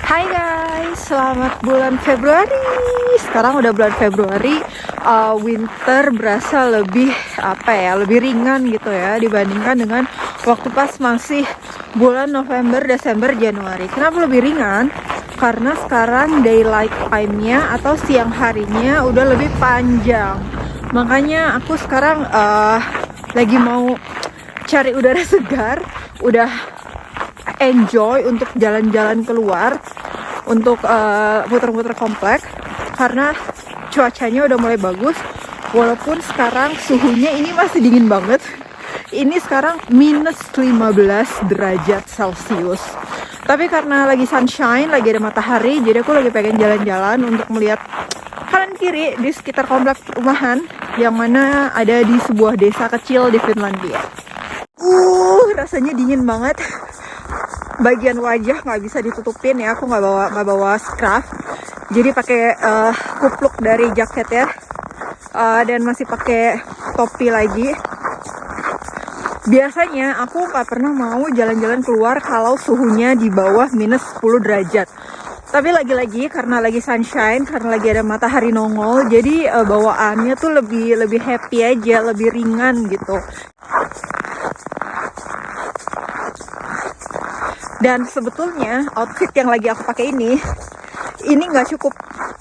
Hai guys, selamat bulan Februari. Sekarang udah bulan Februari, winter berasa lebih lebih ringan gitu ya dibandingkan dengan waktu pas masih bulan November, Desember, Januari. Kenapa lebih ringan? Karena sekarang daylight time-nya atau siang harinya udah lebih panjang. Makanya aku sekarang lagi mau cari udara segar, udah enjoy untuk jalan-jalan keluar, untuk muter-muter komplek karena cuacanya udah mulai bagus. Walaupun sekarang suhunya ini masih dingin banget. Ini sekarang minus 15 derajat Celcius. Tapi karena lagi sunshine, lagi ada matahari, jadi aku lagi pengen jalan-jalan untuk melihat kanan kiri di sekitar komplek perumahan yang mana ada di sebuah desa kecil di Finlandia. Rasanya dingin banget. Bagian wajah nggak bisa ditutupin ya, aku nggak bawa scarf, jadi pakai kupluk dari jaket ya, dan masih pakai topi lagi. Biasanya aku nggak pernah mau jalan-jalan keluar kalau suhunya di bawah minus 10 derajat. Tapi lagi-lagi karena lagi sunshine, karena lagi ada matahari nongol, jadi bawaannya tuh lebih happy aja, lebih ringan gitu. Dan sebetulnya outfit yang lagi aku pakai ini nggak cukup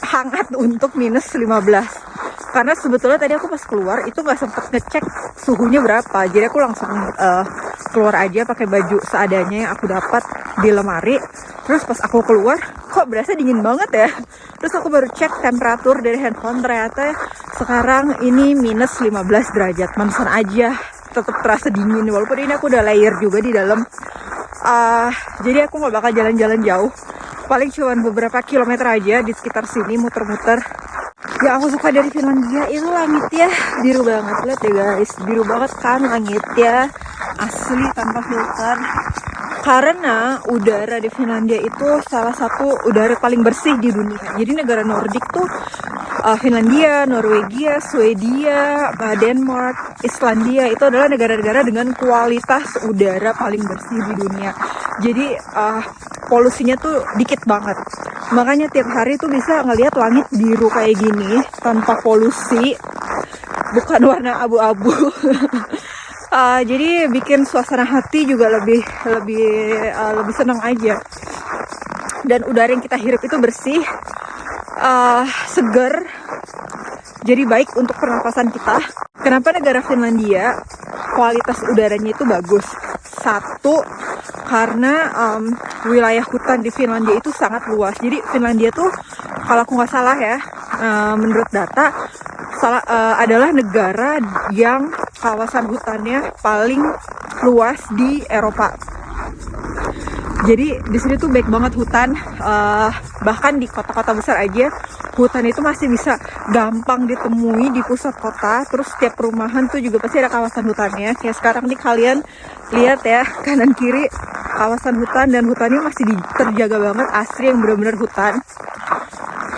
hangat untuk minus 15. Karena sebetulnya tadi aku pas keluar itu nggak sempet ngecek suhunya berapa. Jadi aku langsung keluar aja pakai baju seadanya yang aku dapat di lemari. Terus pas aku keluar, kok berasa dingin banget ya. Terus aku baru cek temperatur dari handphone, ternyata sekarang ini minus 15 derajat. Mantesan aja tetap terasa dingin. Walaupun ini aku udah layer juga di dalam. Jadi aku nggak bakal jalan-jalan jauh, paling cuma beberapa kilometer aja di sekitar sini muter-muter. Yang aku suka dari Finlandia itu langitnya biru banget, lihat ya guys, biru banget kan langitnya, asli tanpa filter. Karena udara di Finlandia itu salah satu udara paling bersih di dunia. Jadi negara Nordik tuh Finlandia, Norwegia, Swedia, Denmark, Islandia itu adalah negara-negara dengan kualitas udara paling bersih di dunia. Jadi polusinya tuh dikit banget. Makanya tiap hari tuh bisa ngelihat langit biru kayak gini tanpa polusi, bukan warna abu-abu. Jadi bikin suasana hati juga lebih senang aja. Dan udara yang kita hirup itu bersih, segar, jadi baik untuk pernapasan kita. Kenapa negara Finlandia kualitas udaranya itu bagus? Satu, karena wilayah hutan di Finlandia itu sangat luas. Jadi Finlandia tuh kalau aku nggak salah ya, menurut data adalah negara yang kawasan hutannya paling luas di Eropa. Jadi di sini tuh baik banget hutan, bahkan di kota-kota besar aja hutan itu masih bisa gampang ditemui di pusat kota. Terus setiap perumahan tuh juga pasti ada kawasan hutannya. Kayak sekarang nih kalian lihat ya, kanan kiri kawasan hutan, dan hutannya masih terjaga banget, asri yang benar-benar hutan.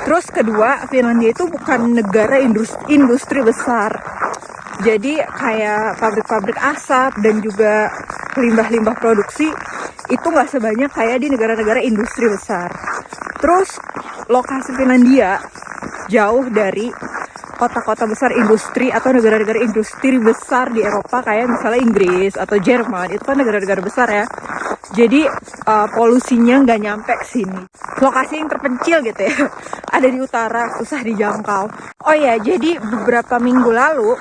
Terus kedua, Finlandia itu bukan negara industri besar. Jadi kayak pabrik-pabrik asap dan juga limbah-limbah produksi itu nggak sebanyak kayak di negara-negara industri besar. Terus lokasi Finlandia jauh dari kota-kota besar industri atau negara-negara industri besar di Eropa kayak misalnya Inggris atau Jerman. Itu kan negara-negara besar ya. Jadi polusinya nggak nyampe ke sini. Lokasi yang terpencil gitu ya, ada di utara, susah dijangkau. Oh ya, jadi beberapa minggu lalu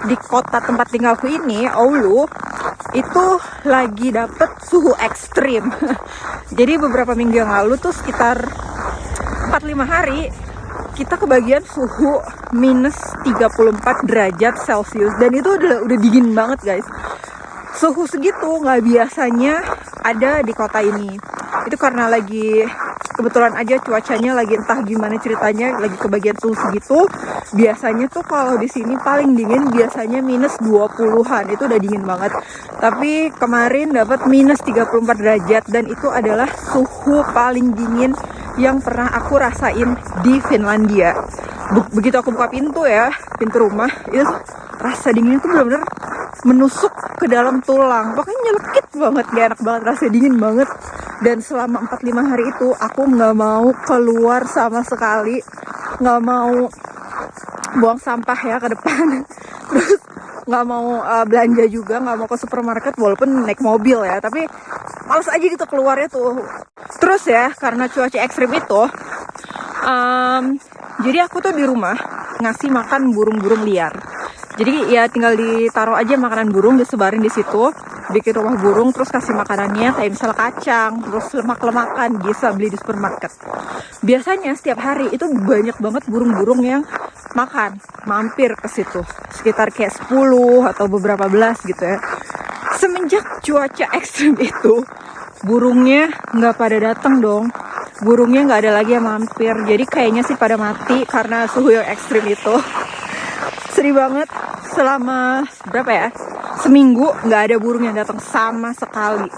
di kota tempat tinggalku ini, Oulu, itu lagi dapet suhu ekstrim. Jadi beberapa minggu yang lalu tuh sekitar 4-5 hari kita kebagian suhu minus 34 derajat Celcius, dan itu udah dingin banget guys. Suhu segitu nggak biasanya ada di kota ini. Itu karena lagi kebetulan aja cuacanya lagi entah gimana ceritanya, lagi kebagian suhu segitu. Biasanya tuh kalau di sini paling dingin biasanya minus 20-an, itu udah dingin banget. Tapi kemarin dapat minus 34 derajat, dan itu adalah suhu paling dingin yang pernah aku rasain di Finlandia. Begitu aku buka pintu rumah, itu rasa dinginnya tuh benar-benar menusuk ke dalam tulang. Pokoknya nyelekit banget, gak enak banget, rasanya dingin banget. Dan selama 4-5 hari itu aku nggak mau keluar sama sekali, nggak mau buang sampah ya ke depan. Terus nggak mau belanja juga, nggak mau ke supermarket walaupun naik mobil ya, tapi males aja gitu keluarnya tuh. Terus ya, karena cuaca ekstrim itu, jadi aku tuh di rumah ngasih makan burung-burung liar. Jadi ya tinggal ditaruh aja makanan burung, disebarin di situ, bikin rumah burung, terus kasih makanannya kayak misalnya kacang, terus lemak-lemakan, bisa beli di supermarket. Biasanya setiap hari itu banyak banget burung-burung yang makan, mampir ke situ, sekitar kayak 10 atau beberapa belas gitu ya. Semenjak cuaca ekstrim itu, burungnya nggak pada datang dong. Burungnya nggak ada lagi yang mampir, jadi kayaknya sih pada mati karena suhu yang ekstrim itu. Sedih banget, selama berapa ya, seminggu nggak ada burung yang datang sama sekali.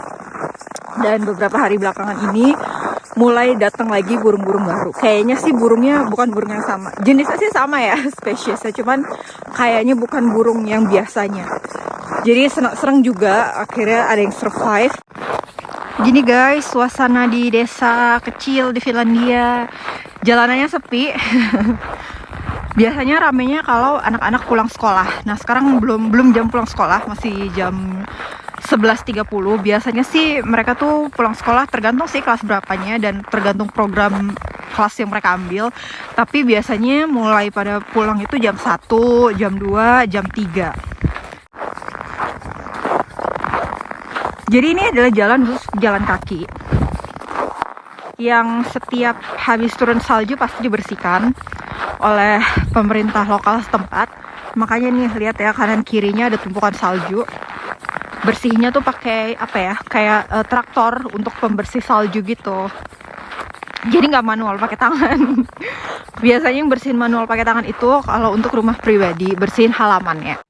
Dan beberapa hari belakangan ini mulai datang lagi burung-burung baru. Kayaknya sih burungnya bukan burung yang sama, jenisnya sih sama ya, spesiesnya, cuman kayaknya bukan burung yang biasanya. Jadi senang juga akhirnya ada yang survive. Gini guys, suasana di desa kecil di Finlandia, jalanannya sepi. Biasanya ramenya kalau anak-anak pulang sekolah. Nah sekarang belum jam pulang sekolah, masih jam 11.30. Biasanya sih mereka tuh pulang sekolah, tergantung sih kelas berapanya dan tergantung program kelas yang mereka ambil. Tapi biasanya mulai pada pulang itu jam 1, jam 2, jam 3. Jadi ini adalah jalan kaki yang setiap habis turun salju pasti dibersihkan oleh pemerintah lokal setempat. Makanya nih lihat ya, kanan kirinya ada tumpukan salju. Bersihnya tuh pakai apa ya, kayak traktor untuk pembersih salju gitu. Jadi nggak manual pakai tangan. Biasanya yang bersihin manual pakai tangan itu kalau untuk rumah pribadi, bersihin halamannya.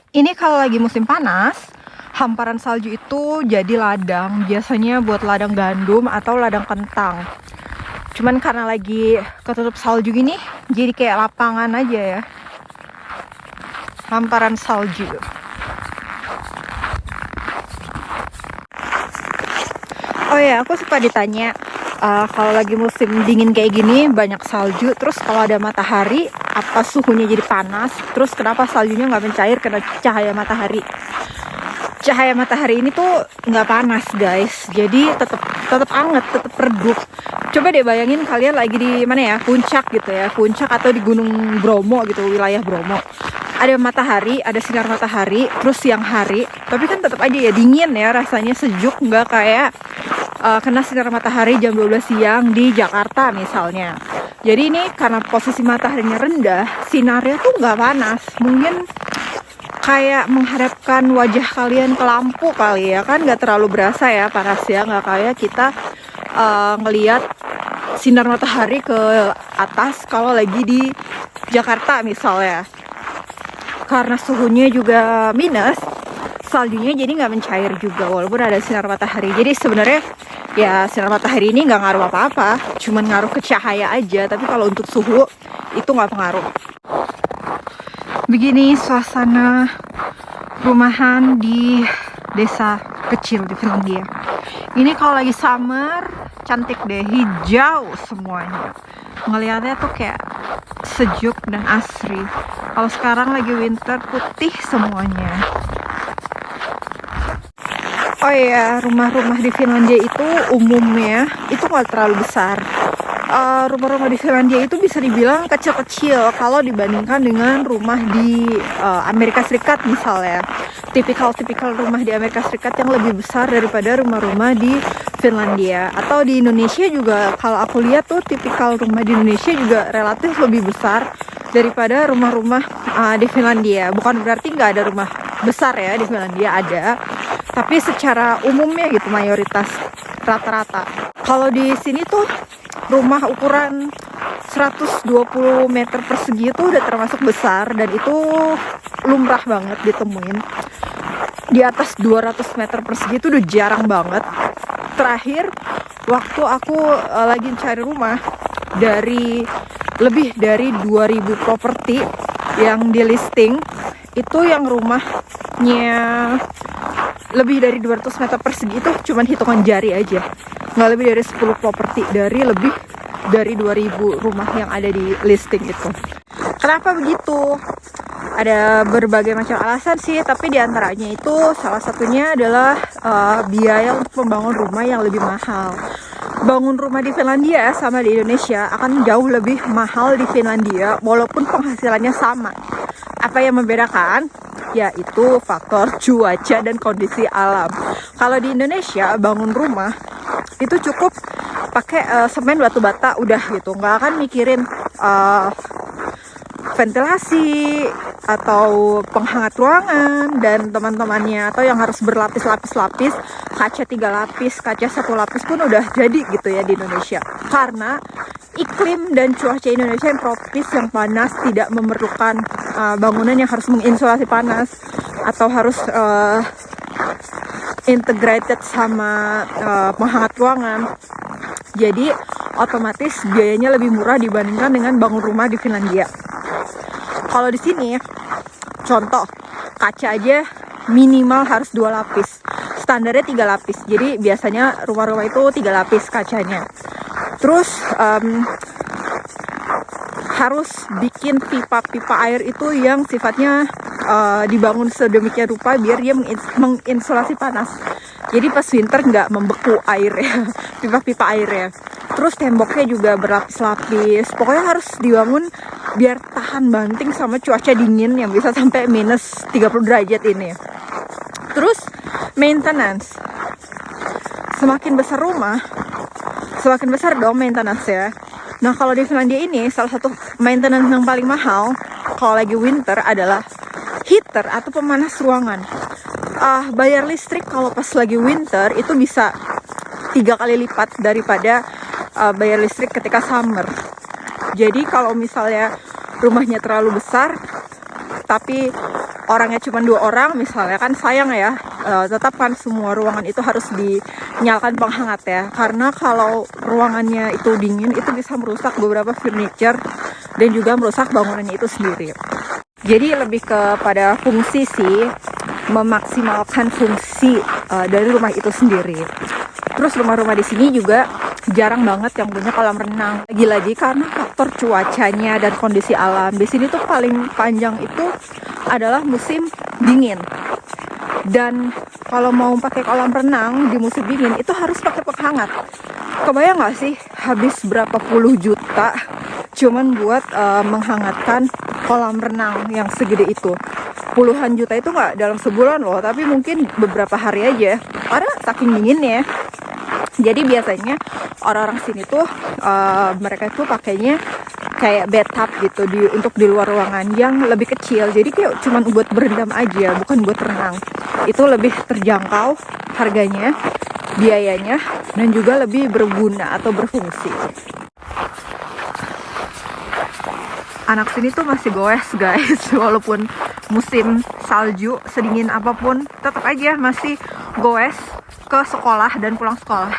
Ini kalau lagi musim panas, hamparan salju itu jadi ladang, biasanya buat ladang gandum atau ladang kentang. Cuman karena lagi ketutup salju gini, jadi kayak lapangan aja ya, hamparan salju. Oh ya, aku suka ditanya kalau lagi musim dingin kayak gini banyak salju, terus kalau ada matahari apa suhunya jadi panas, terus kenapa saljunya nggak mencair kena cahaya matahari. Cahaya matahari ini tuh nggak panas guys, jadi tetap anget, tetap redup. Coba deh bayangin kalian lagi di mana ya, puncak gitu ya, puncak atau di Gunung Bromo gitu, wilayah Bromo. Ada matahari, ada sinar matahari, terus siang hari, tapi kan tetap aja ya dingin ya, rasanya sejuk, nggak kayak kena sinar matahari jam 12 siang di Jakarta misalnya. Jadi ini karena posisi mataharinya rendah, sinarnya tuh nggak panas, mungkin kayak menghadapkan wajah kalian ke lampu kali ya, kan nggak terlalu berasa ya panasnya, nggak kayak kita ngelihat sinar matahari ke atas kalau lagi di Jakarta misalnya. Karena suhunya juga minus, saljunya jadi nggak mencair juga walaupun ada sinar matahari. Jadi sebenarnya ya sinar matahari ini nggak ngaruh apa-apa, cuman ngaruh ke cahaya aja, tapi kalau untuk suhu itu nggak pengaruh. Begini suasana rumahan di desa kecil di Finlandia. Ini kalau lagi summer cantik deh, hijau semuanya. Ngelihatnya tuh kayak sejuk dan asri. Kalau sekarang lagi winter, putih semuanya. Oh iya, rumah-rumah di Finlandia itu umumnya itu nggak terlalu besar. Rumah-rumah di Finlandia itu bisa dibilang kecil-kecil kalau dibandingkan dengan rumah di Amerika Serikat misalnya. Tipikal rumah di Amerika Serikat yang lebih besar daripada rumah-rumah di Finlandia. Atau di Indonesia juga, kalau aku lihat tuh tipikal rumah di Indonesia juga relatif lebih besar daripada rumah-rumah di Finlandia. Bukan berarti nggak ada rumah besar ya di Finlandia, ada. Tapi secara umumnya gitu, mayoritas rata-rata. Kalau di sini tuh rumah ukuran 120 meter persegi itu udah termasuk besar, dan itu lumrah banget ditemuin. Di atas 200 meter persegi itu udah jarang banget. Terakhir waktu aku lagi cari rumah, dari lebih dari 2000 properti yang di listing, itu yang rumahnya lebih dari 200 meter persegi itu cuman hitungan jari aja. nggak lebih dari 10 properti dari lebih dari 2000 rumah yang ada di listing itu. Kenapa begitu? Ada berbagai macam alasan sih, tapi diantaranya itu salah satunya adalah biaya untuk membangun rumah yang lebih mahal. Bangun rumah di Finlandia sama di Indonesia akan jauh lebih mahal di Finlandia walaupun penghasilannya sama. Apa yang membedakan? Yaitu faktor cuaca dan kondisi alam. Kalau di Indonesia bangun rumah itu cukup pakai semen batu bata udah gitu, nggak akan mikirin ventilasi atau penghangat ruangan dan teman-temannya, atau yang harus berlapis-lapis-lapis, kaca 3 lapis, kaca 1 lapis pun udah jadi gitu ya di Indonesia. Karena iklim dan cuaca Indonesia yang tropis, yang panas, tidak memerlukan bangunan yang harus menginsulasi panas atau harus integrated sama penghangat ruangan. Jadi otomatis biayanya lebih murah dibandingkan dengan bangun rumah di Finlandia. Kalau di sini, contoh kaca aja minimal harus 2 lapis, standarnya 3 lapis. Jadi biasanya rumah-rumah itu 3 lapis kacanya. Terus harus bikin pipa-pipa air itu yang sifatnya dibangun sedemikian rupa biar dia menginsulasi panas. Jadi pas winter nggak membeku airnya, pipa-pipa airnya. Terus temboknya juga berlapis-lapis. Pokoknya harus dibangun biar tahan banting sama cuaca dingin yang bisa sampai minus 30 derajat ini. Terus maintenance. Semakin besar rumah, semakin besar dong maintenance ya. Nah kalau di Finlandia ini salah satu maintenance yang paling mahal kalau lagi winter adalah heater atau pemanas ruangan. Bayar listrik kalau pas lagi winter itu bisa 3 kali lipat daripada bayar listrik ketika summer. Jadi kalau misalnya rumahnya terlalu besar tapi orangnya cuma 2 orang misalnya, kan sayang ya, tetap kan semua ruangan itu harus dinyalakan penghangat ya, karena kalau ruangannya itu dingin itu bisa merusak beberapa furniture dan juga merusak bangunannya itu sendiri. Jadi lebih kepada fungsi sih, memaksimalkan fungsi dari rumah itu sendiri. Terus rumah-rumah di sini juga jarang banget yang punya kolam renang. Lagi-lagi karena faktor cuacanya dan kondisi alam. Di sini tuh paling panjang itu adalah musim dingin. Dan kalau mau pakai kolam renang di musim dingin itu harus pakai penghangat. Kebayang nggak sih habis berapa puluh juta cuman buat menghangatkan kolam renang yang segede itu? Puluhan juta itu nggak dalam sebulan loh, tapi mungkin beberapa hari aja karena saking dinginnya. Jadi biasanya orang-orang sini tuh mereka tuh pakainya kayak bathtub gitu untuk di luar ruangan yang lebih kecil. Jadi kayak cuman buat berendam aja, bukan buat renang. Itu lebih terjangkau harganya, biayanya, dan juga lebih berguna atau berfungsi. Anak sini tuh masih goes guys, walaupun musim salju sedingin apapun tetap aja masih goes ke sekolah dan pulang sekolah.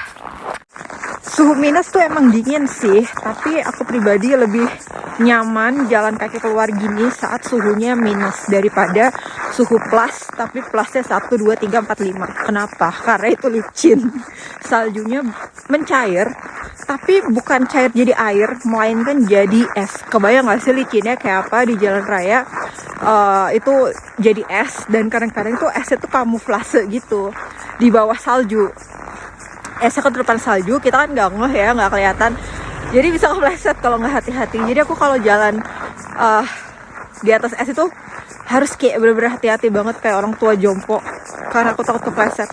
Suhu minus tuh emang dingin sih, tapi aku pribadi lebih nyaman jalan kaki keluar gini saat suhunya minus daripada suhu plus, tapi plusnya 1, 2, 3, 4, 5. Kenapa? Karena itu licin. Saljunya mencair, tapi bukan cair jadi air, melainkan jadi es. Kebayang gak sih licinnya kayak apa di jalan raya? Itu jadi es, dan kadang-kadang itu esnya tuh kamuflase gitu di bawah salju. Esnya ketutupan salju, kita kan nggak ngeh ya, nggak kelihatan. Jadi bisa kepleset kalau nggak hati-hati. Jadi aku kalau jalan di atas es itu harus kayak bener-bener hati-hati banget kayak orang tua jompo, karena aku takut kepleset.